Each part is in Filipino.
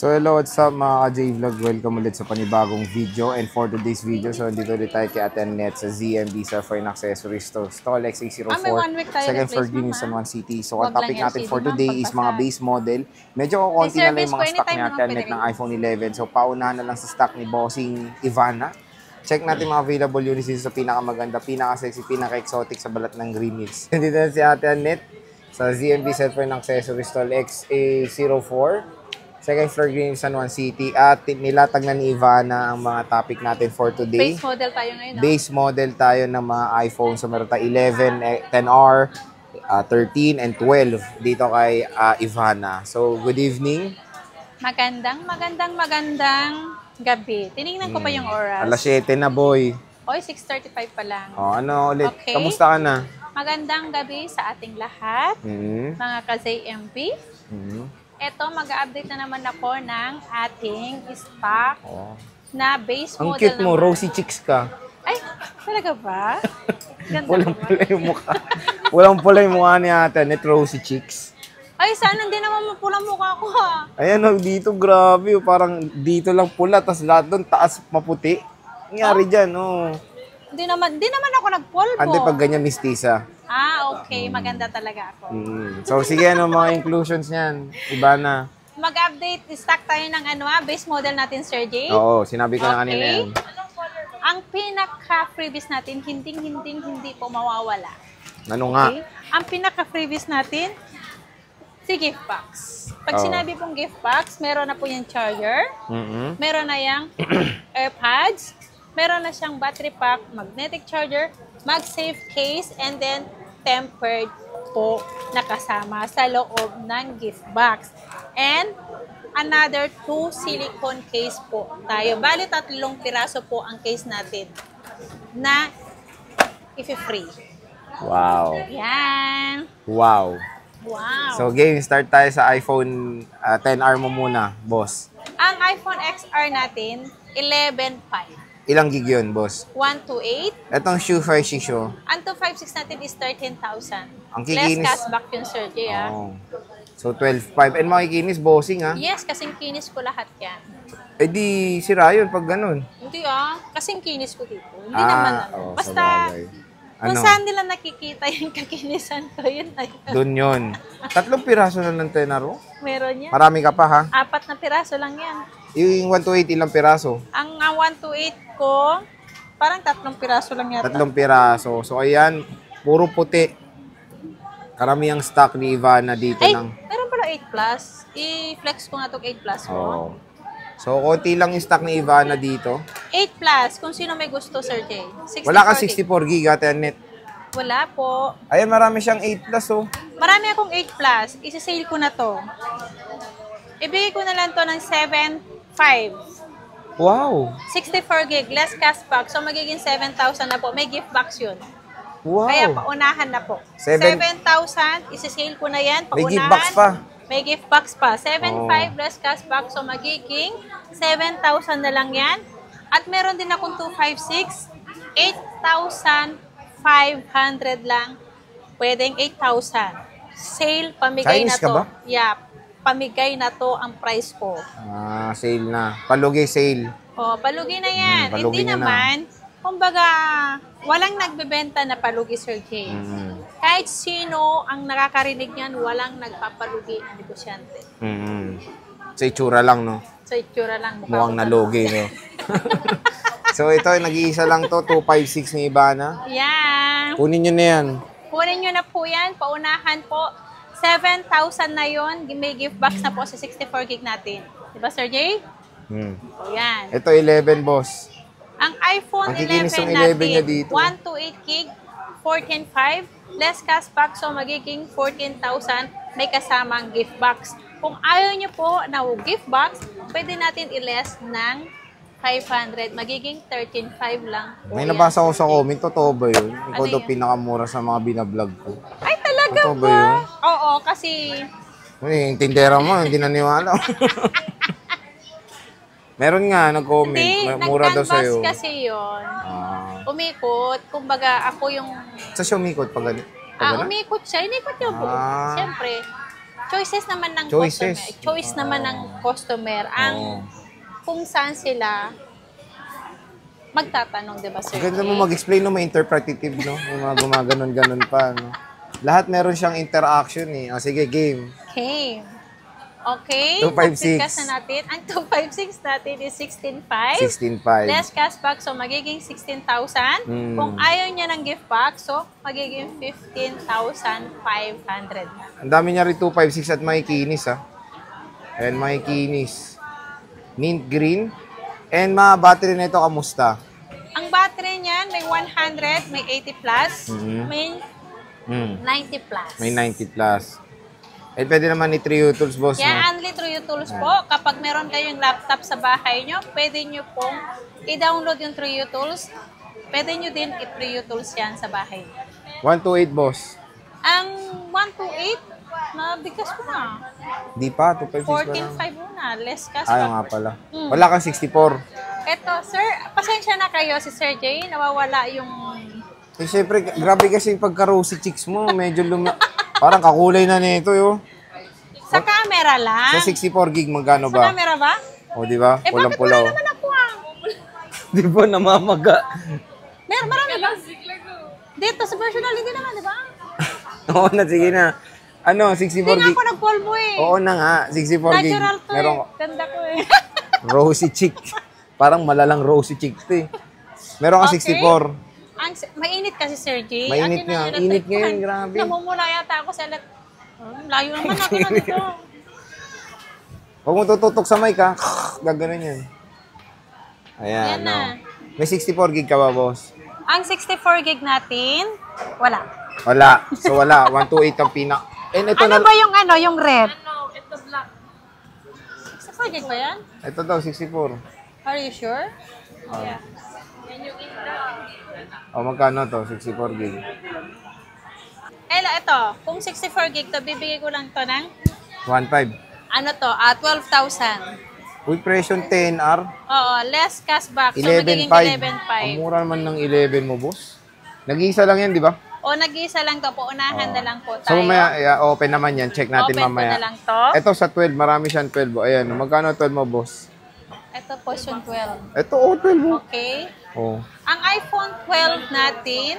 So hello, what's up mga ka-J-Vlog? Welcome ulit sa panibagong video. And for today's video, so dito ulit tayo kay Ate Annette sa ZMB Surfer and Accessories to Stall XA04, second floor Green San Juan City. So ang topic natin for today is mga base model. Medyo konti na lang yung mga stock ni Ate Annette ng iPhone 11. So paunahan na lang sa stock ni Bossing Ivana. Check natin mga available units dito sa pinakamaganda, pinaka-sexy, pinaka-exotic sa balat ng Green Hills. Dito na si Ate Annette sa ZMB Surfer and Accessories Stall XA04. Second floor Green San Juan City. At nilatag na ni Ivana ang mga topic natin for today. Base model tayo ngayon. Base model tayo ng mga iPhone. So meron tayo 11, 10R, 13, and 12 dito kay Ivana. So good evening. Magandang gabi. Tinignan ko pa yung oras. Alas 7 na, boy. Oy, 6:35 pa lang. Oh, ano ulit? Okay. Kamusta ka na? Magandang gabi sa ating lahat. Mga ka-ZMB. Ito, mag-update na naman ako ng ating stock na base Ang model. cute mo, rosy cheeks ka. Ay, talaga ba? Ganda Pulang-pula yung mukha. Pulang-pula yung mukha ni Ate Annette, rosy cheeks. Ay, sana hindi naman mapulang mukha ko ha. Ayan, dito grabe. Parang dito lang pula, tapos lahat doon taas maputi. Nangyari dyan, Hindi naman ako nagpolvo. Ande pag ganyan, mistisa. Okay. Maganda talaga ako. So, sige, mga inclusions niyan? Iba na. Mag-update, stock tayo ng base model natin, Sir Jay. Oo, sinabi ko na kanina yan. Ang pinaka-freebies natin, hindi po mawawala. Ano nga? Okay? Ang pinaka-freebies natin, si gift box. Pag sinabi pong gift box, meron na po yung charger, meron na yung AirPods, meron na siyang battery pack, magnetic charger, mag-safe case, and then tempered po nakasama sa loob ng gift box. And another 2 silicone case po tayo. Bali, 3 piraso po ang case natin na if-free. Wow. Yan. Wow. Wow. So, game, start tayo sa iPhone 10R mo muna, boss. Ang iPhone XR natin, 11.5. Ilang gig yun, boss? 128. Etong shoe 56 show. Ang 256 natin is 13,000. Ang kikinis. Less cashback yun, Sir Jay, So, 12.5. And makikinis, bossing, Yes, kasing kinis ko lahat yan. Eh di, sira yun pag ganun. Hindi kasing kinis ko dito. Hindi naman Basta, kung saan nila nakikita yung kakinisan ko, yun na yun. Doon yun. 3 piraso na ng 10R. Meron yan. Marami ka pa, ha? 4 na piraso lang yan. Yung 128, ilang piraso? Ang 128 ko, parang 3 piraso lang yata. 3 piraso. So, ayan, puro puti. Karamihang stock ni Ivana dito ng... meron pala 8 Plus. I-flex ko nga itong 8 Plus mo. So, konti lang yung stock ni Ivana dito. 8 Plus, kung sino may gusto, Sir Jay. Wala ka 64 gig, Ate Annette. Wala po. Ayan, marami siyang 8 Plus, Marami akong 8 Plus. Isa-sale ko na to. Ibigay ko na lang to ng 7.5. Wow. 64 gig, less cashback. So, magiging 7,000 na po. May gift box yun. Wow. Kaya paunahan na po. 7,000, isa-sale ko na yan. Paunahan. May gift box pa. May gift box pa. 7,500 less cashback. So, magiging 7,000 na lang yan. At meron din akong 256. 8,500 lang. Pwedeng 8,000. Sale, pamigay Chinese na to. ka ba? Yeah. Pamigay na to ang price ko. Sale na. Palugi sale. Palugi na yan. Palugi Hindi naman, kumbaga, walang nagbebenta na palugi, Sir Jay. Kahit sino ang nakakarinig niyan, walang nagpapalugi na negosyante. Sa itsura lang, no? So, itsura lang. Mukhang nalugi, no? So, ito, nag-iisa lang to. 256 ni Ivana. Yan. Kunin nyo na yan. Kunin nyo na po yan. Paunahan po. 7,000 na yun. May gift box na po sa 64 gig natin. Diba, Sir Jay? Yan. Ito, 11, boss. Ang iPhone Ang 11 kikinis yung 11 natin, niya dito. 128 gig, 14.5, less cashback, so magiging 14,000, may kasamang gift box. Kung ayaw nyo po na gift box, pwede natin i-less ng 500, magiging 13.5 lang. May nabasa ko sa comment, totoo ba yun? Ikaw Ano daw yun? pinakamura sa mga binablog ko. Ay, talaga Totoo ba ba? yun? Oo, kasi... Yung tindera mo, hindi naniwala. Meron nga, nag-comment. Hindi, Mura daw sa'yo. nag-canvas kasi yun. Umikot, kumbaga ako yung... Sa Xiaomi ko, pag ganito. Umikot siya, inikot niyo po. Siyempre. choices naman ng Choices. customer. Choice naman ng customer ang kung saan sila magtatanong, di ba, Sir? Ganda mo mag-explain, no? May interpretative, no? May mga gumaganon-ganon pa, no? Lahat meron siyang interaction, eh. O, sige, game. Okay. Okay. 256. Pagsikas na natin. Ang 256 natin is 16.5. 16.5. Less cashback, so magiging 16,000. Kung ayaw niya ng gift pack, so magiging 15,500 na. Ang dami niya rin 256 at makikinis, ha? Ayan, makikinis. Mint green. And mga battery na ito, kamusta? Ang battery niyan, may 100, may 80 plus, may 90 plus. May 90 plus. Eh, pwede naman ni Trio Tools, boss, no? Kaya only Trio Tools po. Kapag meron kayong laptop sa bahay nyo, pwede nyo pong i-download yung Trio Tools. Pwede nyo din i-Trio Tools yan sa bahay. 128, boss. Ang 128, nabigas ko na. Di pa, 256 pa lang. 14.5 muna, less cash. Ayaw nga pala. Wala kang 64. Eto, sir, pasensya na kayo si Sir Jay, nawawala yung... Eh, syempre, grabe kasi yung pagka-rosy chicks mo. Medyo parang kakulay na nito, yo. Sa camera lang. Sa 64 gig, magkano Sa ba? camera ba? O, di ba? Eh, bakit Pulang-pulaw. wala naman ako ah? Di ba, namamaga? Meron, marami ba? Dito, sa personality naman, di ba? Oo na, sige na. Ano, 64 Hindi nga gig? ako nagpolvo eh. Oo na nga, 64 gig. Natural to Meron eh. Ganda ko eh. rosy chick. Parang malalang rosy chick to eh. Meron ka 64. Mainit kasi, Sir J. Mainit nga. Init ngayon, grabe. Namumula yata ako sa layo naman ako na dito. Huwag mo tututok sa mic, ha? Gaganon yan. Ayan, Yan na. May 64 gig ka ba, boss? Ang 64 gig natin, wala. Wala. So, wala. 128 ang pinak. And ito Ano na... ba yung red? Ito black. 64 gig ba yan? Ito daw, 64. Are you sure? Yeah. O, magkano to? 64 gig. Ito, kung 64 gig to, bibigay ko lang to ng, 1.5. ano to, 12,000. With presyo 10R, Oo, less cashback. So, 11.5. magiging 11.5. Ang mura naman ng 11 mo, boss. Nag-iisa lang yan, di ba? O, nag-iisa lang to po. Unahan na lang po So, tayo. mamaya, open naman yan. Check natin Open mamaya. ko na lang to. Ito sa 12, marami siyang 12. Ayan, magkano 12 mo, boss? Ito po, yung 12. Ito, 12 mo. Okay. Oh. Ang iPhone 12 natin,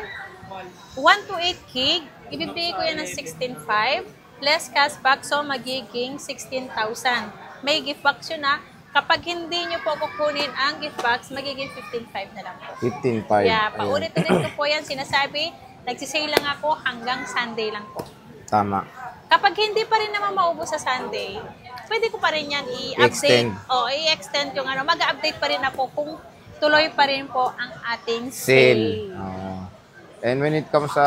128 gig, ibibigay ko yan ng 16.5. Less cashback, so magiging 16,000. May gift box yun na. Kapag hindi nyo po kukunin ang gift box, magiging 15.5 na lang po. 15.5. Yeah, paulit-ulit ko po yan sinasabi. Nagsisale lang ako hanggang Sunday lang po. Tama. Kapag hindi pa rin naman maubos sa Sunday, pwede ko pa rin yan I-extend. i-update. O, i-extend yung ano. Mag-update pa rin ako kung tuloy pa rin po ang ating Sale. sale. And when it comes sa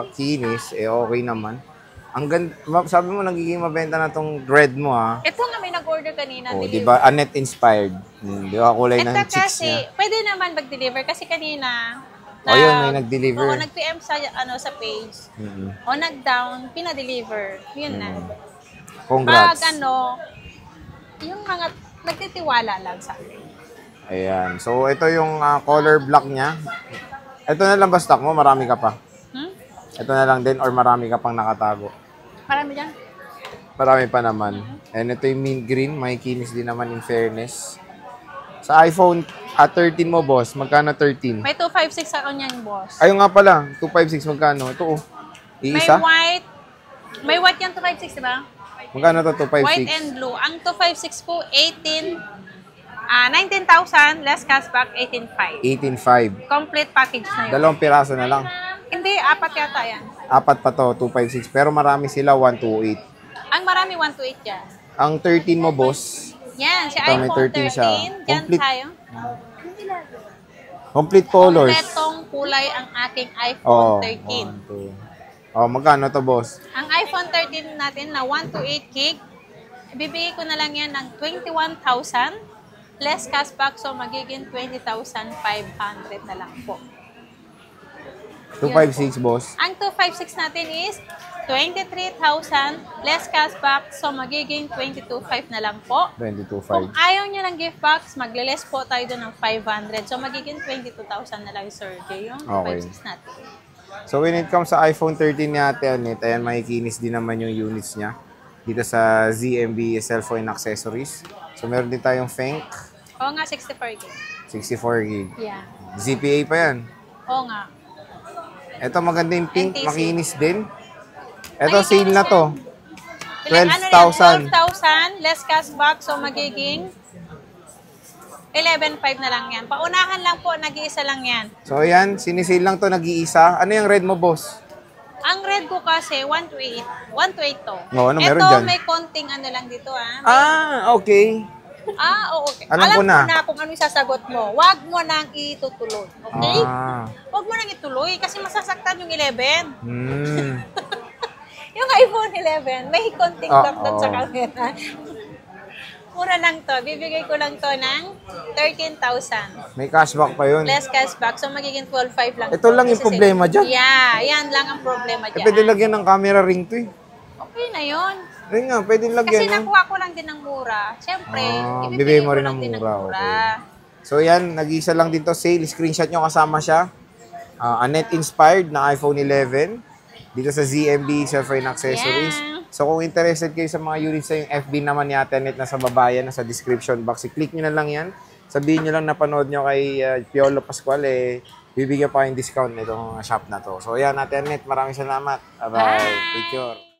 kinis, eh okay naman. Ang ganda, sabi mo nagiging mabenta na tong red mo, ha? Ito nga may nag-order kanina. Oh, di ba? Annette inspired. Di ba kulay ng Ito chicks kasi, niya? pwede naman mag-deliver kasi kanina, Oh, yun, may nag-deliver. Oo, nag-PM sa, sa page. O nag-down, pina-deliver. Yun na. Congrats. Pag yung mga nagtitiwala lang sa akin. Ayan. So, ito yung color black niya. Ito na lang ba stock mo? Marami ka pa? Ito na lang din or marami ka pang nakatago? Marami dyan. Marami pa naman. And ito yung mint green. May kinis din naman in fairness. Sa iPhone 13 mo, boss, magkano 13? May 256 ako niyan, boss. Ayun nga pala, 256 magkano? Ito oh. Iisa? May white yan, 256, di ba? Magkano to 256? White and blue. Ang 256 po, 19,000, less cashback, 18,500. 18.5. Complete package na yun. Dalawang piraso na lang. Hindi, 4 yata yan. 4 pa to, 256. Pero marami sila, 128. Ang marami, 128 yan. Ang 13 mo, boss, Yan, si ito, may iPhone 13 siya. 13. Diyan Complete. tayo. Complete colors. Kompletong kulay ang aking iPhone 13. Magkano to, boss? Ang iPhone 13 natin na 128 gig, ibibigay ko na lang yan ng 21,000. Less cashback, so magiging 20,500 na lang po. 256, boss. Ang 256 natin is 23,000 less cashback, so magiging 22,500 na lang po. 22.5. Kung ayaw nyo ng gift box, magle-less po tayo doon ng 500. So magiging 22,000 na lang, Sir Jay, yung Okay. 256 natin. So when it comes sa iPhone 13 ni Ate Annette, ayan, makikinis din naman yung units niya. dito sa ZMB Cellphone Accessories. So, meron din tayong Fenk. Oo nga, 64 gig. 64 gig. Yeah. ZPA pa yan. Oo nga. Ito maganda yung pink, NTC. makinis din. Ito, Makikinis sale na to. Ilan, 12,000. 12,000, less cashback, so magiging 11,500 na lang yan. Paunahan lang po, nag-iisa lang yan. So, ayan, sinisale lang to, nag-iisa. Ano yung red mo, boss? Ang red ko kasi, 128. 128 to. Oo, ano meron Ito, dyan? may konting ano lang dito, ah. Ah, okay. Oo, okay. Alam ko Alam na. mo na kung ano yung sasagot mo. Huwag mo nang itutuloy, okay? Ah. Huwag mo nang ituloy kasi masasaktan yung 11. Hmm. Yung iPhone 11, may konting drop doon sa Oo. camera. Mura lang to. Bibigay ko lang to ng 13,000. May cashback pa yun. Less cashback. So, magiging 12,500 lang. Ito lang yung Kasi problema dyan. Yeah, yan lang ang problema Eh, dyan. pwede lagyan ng camera ring to eh. Okay na yun. Ayun nga, pwede Kasi lagyan. No? nakuha ko lang din ng mura. Siyempre, ibibigay bibigay mo ko rin lang ng din mura. ng Okay. So yan, nag-isa lang din to sale. Screenshot nyo kasama siya. Annette Inspired na iPhone 11. Dito sa ZMB Cellphone Accessories. Yeah. So kung interested kayo sa mga units sa yung FB naman ni Ate Annette, nasa babayan, nasa description box. I-click nyo na lang yan. Sabihin nyo lang napanood nyo kay Piolo Pascual, bibigyan pa kayong discount nitong shop na to. So yan, Ate Annette, maraming salamat. Bye-bye. Bye. Picture.